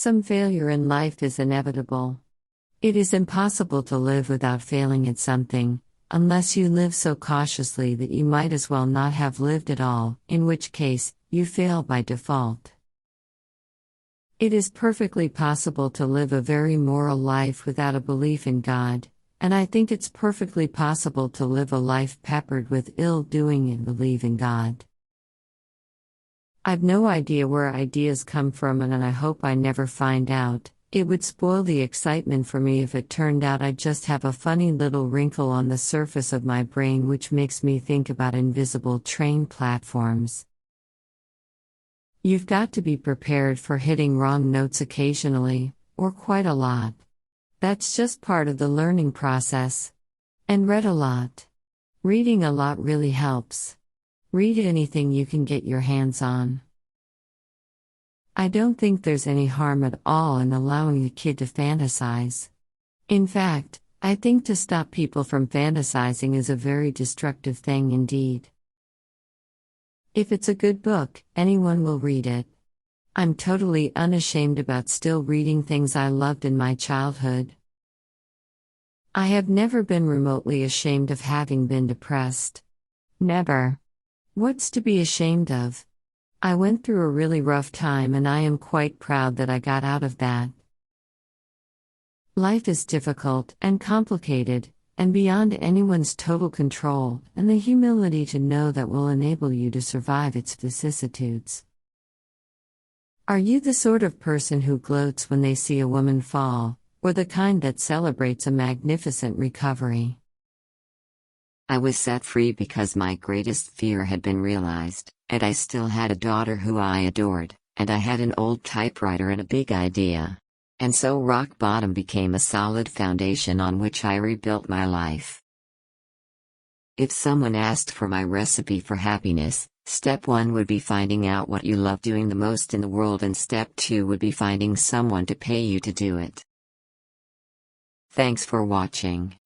Some failure in life is inevitable. It is impossible to live without failing at something, unless you live so cautiously that you might as well not have lived at all, in which case, you fail by default. It is perfectly possible to live a very moral life without a belief in God, and I think it's perfectly possible to live a life peppered with ill-doing and believe in God. I've no idea where ideas come from, and I hope I never find out. It would spoil the excitement for me if it turned out I just have a funny little wrinkle on the surface of my brain which makes me think about invisible train platforms. You've got to be prepared for hitting wrong notes occasionally, or quite a lot. That's just part of the learning process. And read a lot. Reading a lot really helps. Read anything you can get your hands on. I don't think there's any harm at all in allowing a kid to fantasize. In fact, I think to stop people from fantasizing is a very destructive thing indeed. If it's a good book, anyone will read it. I'm totally unashamed about still reading things I loved in my childhood. I have never been remotely ashamed of having been depressed. Never. What's to be ashamed of? I went through a really rough time and I am quite proud that I got out of that. Life is difficult and complicated, and beyond anyone's total control, and the humility to know that will enable you to survive its vicissitudes. Are you the sort of person who gloats when they see a woman fall, or the kind that celebrates a magnificent recovery? I was set free because my greatest fear had been realized, and I still had a daughter who I adored, and I had an old typewriter and a big idea. And so rock bottom became a solid foundation on which I rebuilt my life. If someone asked for my recipe for happiness, step 1 would be finding out what you love doing the most in the world, and step 2 would be finding someone to pay you to do it. Thanks for watching.